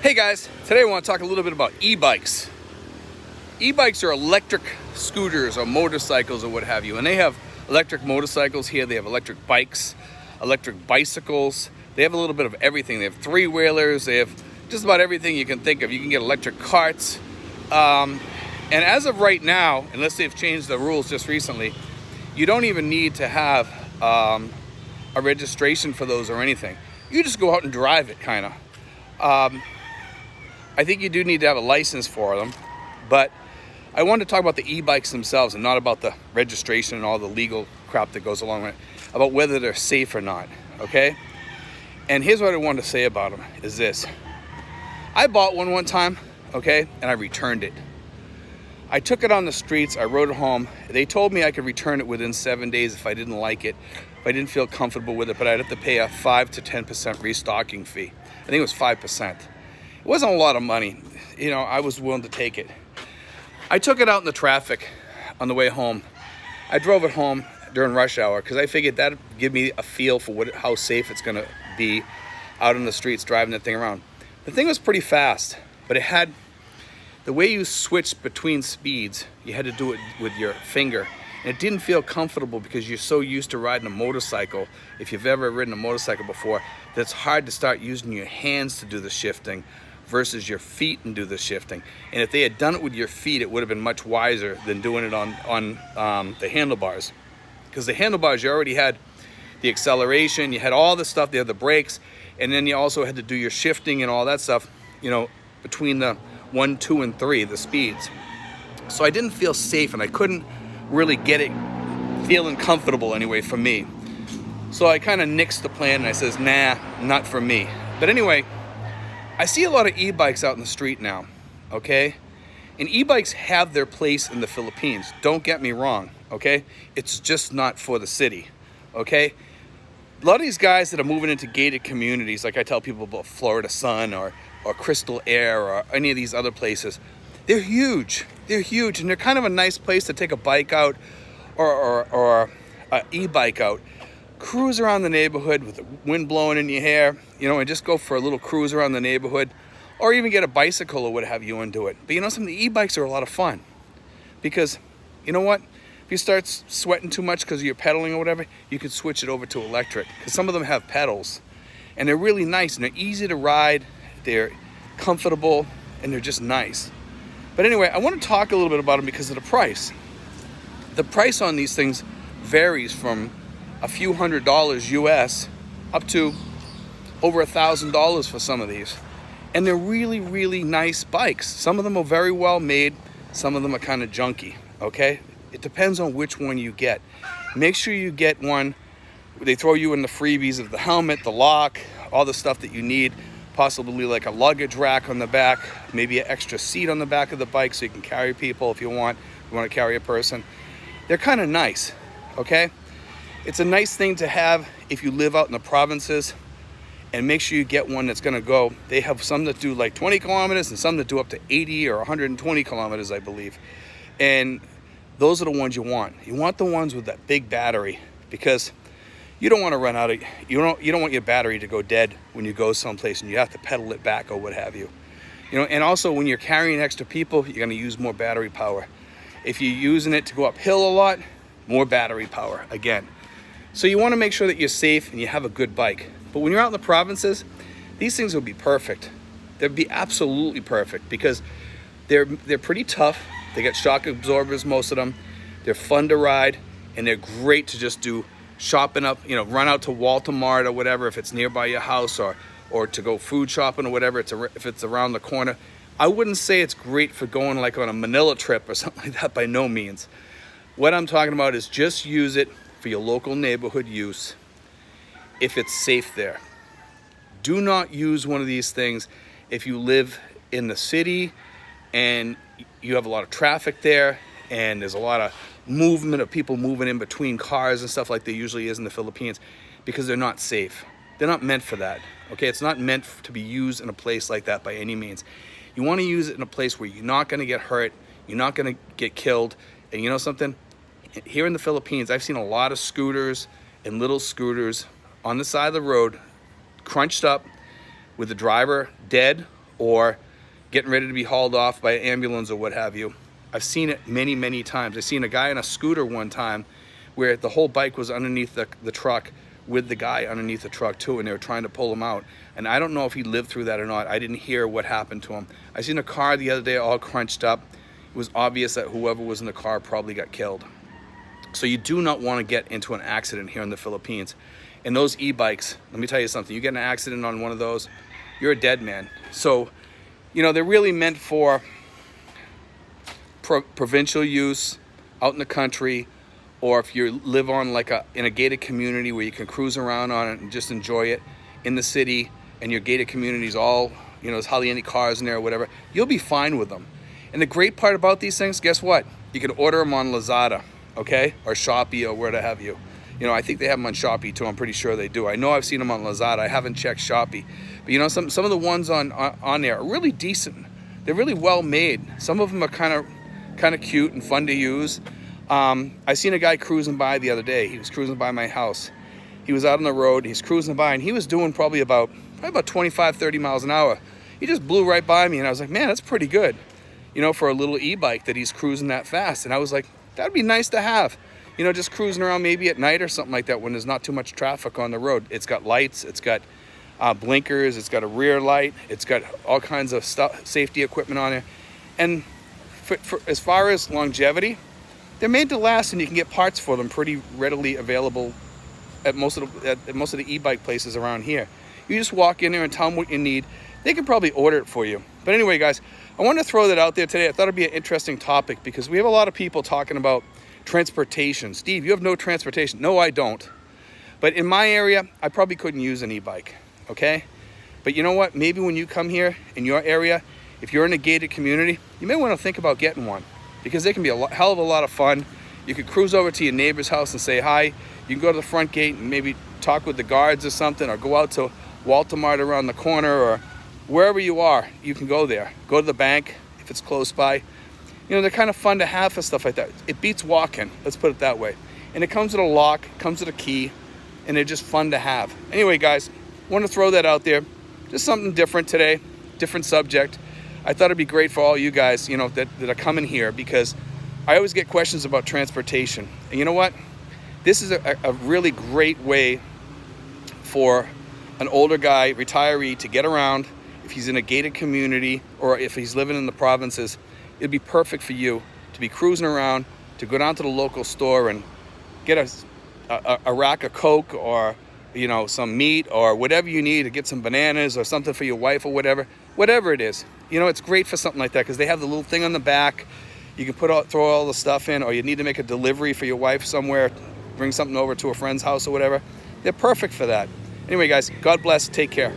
Hey guys, today I want to talk a little bit about e-bikes. E-bikes are electric scooters or motorcycles or what have you, and they have electric motorcycles here, they have electric bikes, electric bicycles, they have a little bit of everything. They have three-wheelers, they have just about everything you can think of. You can get electric carts, and as of right now, unless they've changed the rules just recently, you don't even need to have a registration for those or anything. You just go out and drive it, kind of. I think you do need to have a license for them, but I wanted to talk about the e-bikes themselves and not about the registration and all the legal crap that goes along with it, about whether they're safe or not, okay? And here's what I wanted to say about them, is this. I bought one time, okay, and I returned it. I took it on the streets, I rode it home. They told me I could return it within 7 days if I didn't like it, if I didn't feel comfortable with it, but I'd have to pay a 5 to 10% restocking fee. I think it was 5%. It wasn't a lot of money. You know, I was willing to take it. I took it out in the traffic on the way home. I drove it home during rush hour because I figured that'd give me a feel for how safe it's gonna be out in the streets driving that thing around. The thing was pretty fast, but it had, the way you switched between speeds, you had to do it with your finger. And it didn't feel comfortable because you're so used to riding a motorcycle. If you've ever ridden a motorcycle before, that's hard to start using your hands to do the shifting versus your feet and do the shifting. And if they had done it with your feet, it would have been much wiser than doing it on the handlebars. Because the handlebars, you already had the acceleration, you had all the stuff, they had the brakes, and then you also had to do your shifting and all that stuff, you know, between the 1, 2, and 3, the speeds. So I didn't feel safe and I couldn't really get it feeling comfortable anyway for me. So I kind of nixed the plan and I says, nah, not for me. But anyway, I see a lot of e-bikes out in the street now, okay? And e-bikes have their place in the Philippines. Don't get me wrong, okay? It's just not for the city, okay? A lot of these guys that are moving into gated communities, like I tell people about Florida Sun or Crystal Air or any of these other places, they're huge. They're huge, and they're kind of a nice place to take a bike out or an e-bike out. Cruise around the neighborhood with the wind blowing in your hair, you know, and just go for a little cruise around the neighborhood, or even get a bicycle or what have you and do it. But you know something, the e-bikes are a lot of fun because, you know what? If you start sweating too much because you're pedaling or whatever, you can switch it over to electric because some of them have pedals and they're really nice and they're easy to ride, they're comfortable, and they're just nice. But anyway, I want to talk a little bit about them because of the price. The price on these things varies from a few $100s US up to over $1,000 for some of these. And they're really, really nice bikes. Some of them are very well made. Some of them are kind of junky, okay? It depends on which one you get. Make sure you get one. They throw you in the freebies of the helmet, the lock, all the stuff that you need. Possibly like a luggage rack on the back, maybe an extra seat on the back of the bike so you can carry people if you want to carry a person. They're kind of nice, okay? It's a nice thing to have if you live out in the provinces, and make sure you get one that's gonna go. They have some that do like 20 kilometers and some that do up to 80 or 120 kilometers, I believe. And those are the ones you want. You want the ones with that big battery because you don't want to run out of, you don't want your battery to go dead when you go someplace and you have to pedal it back or what have you. You know, and also when you're carrying extra people, you're gonna use more battery power. If you're using it to go uphill a lot, more battery power again. So you want to make sure that you're safe and you have a good bike. But when you're out in the provinces, these things would be perfect. They'd be absolutely perfect because they're pretty tough. They got shock absorbers, most of them. They're fun to ride and they're great to just do shopping up, you know, run out to Walmart or whatever if it's nearby your house, or to go food shopping or whatever if it's around the corner. I wouldn't say it's great for going like on a Manila trip or something like that, by no means. What I'm talking about is just use it for your local neighborhood use if it's safe there. Do not use one of these things if you live in the city and you have a lot of traffic there and there's a lot of movement of people moving in between cars and stuff like there usually is in the Philippines, because they're not safe. They're not meant for that, okay? It's not meant to be used in a place like that by any means. You want to use it in a place where you're not going to get hurt, you're not going to get killed. And you know something? Here in the Philippines, I've seen a lot of scooters and little scooters on the side of the road, crunched up with the driver dead or getting ready to be hauled off by an ambulance or what have you. I've seen it many, many times. I've seen a guy on a scooter one time where the whole bike was underneath the truck with the guy underneath the truck too, and they were trying to pull him out. And I don't know if he lived through that or not. I didn't hear what happened to him. I seen a car the other day all crunched up. It was obvious that whoever was in the car probably got killed. So you do not want to get into an accident here in the Philippines. And those e-bikes, let me tell you something, you get in an accident on one of those, you're a dead man. So, you know, they're really meant for provincial use out in the country, or if you live on in a gated community where you can cruise around on it and just enjoy it. In the city and your gated communities all, you know, there's hardly any cars in there or whatever, you'll be fine with them. And the great part about these things, guess what? You can order them on Lazada, okay? Or Shopee or where to have you. You know, I think they have them on Shopee too. I'm pretty sure they do. I know I've seen them on Lazada. I haven't checked Shopee. But you know, some of the ones on there are really decent. They're really well made. Some of them are kind of cute and fun to use. I seen a guy cruising by the other day. He was cruising by my house. He was out on the road. He's cruising by, and he was doing probably about 25, 30 miles an hour. He just blew right by me, and I was like, man, that's pretty good, you know, for a little e-bike that he's cruising that fast. And I was like, that'd be nice to have, you know, just cruising around maybe at night or something like that when there's not too much traffic on the road. It's got lights. It's got blinkers. It's got a rear light. It's got all kinds of safety equipment on it. And for as far as longevity, they're made to last, and you can get parts for them pretty readily available at most of the e-bike places around here. You just walk in there and tell them what you need. They can probably order it for you. But anyway, guys, I wanted to throw that out there today. I thought it'd be an interesting topic because we have a lot of people talking about transportation. Steve, you have no transportation. No, I don't. But in my area, I probably couldn't use an e-bike, okay? But you know what? Maybe when you come here in your area, if you're in a gated community, you may want to think about getting one because they can be a hell of a lot of fun. You could cruise over to your neighbor's house and say hi. You can go to the front gate and maybe talk with the guards or something, or go out to Walmart around the corner, or wherever you are, you can go there. Go to the bank if it's close by. You know, they're kind of fun to have for stuff like that. It beats walking, let's put it that way. And it comes with a lock, comes with a key, and they're just fun to have. Anyway, guys, I want to throw that out there. Just something different today, different subject. I thought it'd be great for all you guys, you know, that are coming here, because I always get questions about transportation. And you know what? This is a really great way for an older guy, retiree, to get around. If he's in a gated community or if he's living in the provinces, it'd be perfect for you to be cruising around, to go down to the local store and get a rack of Coke, or, you know, some meat or whatever you need, to get some bananas or something for your wife or whatever it is. You know, it's great for something like that because they have the little thing on the back. You can throw all the stuff in, or you need to make a delivery for your wife somewhere, bring something over to a friend's house or whatever. They're perfect for that. Anyway, guys, God bless. Take care.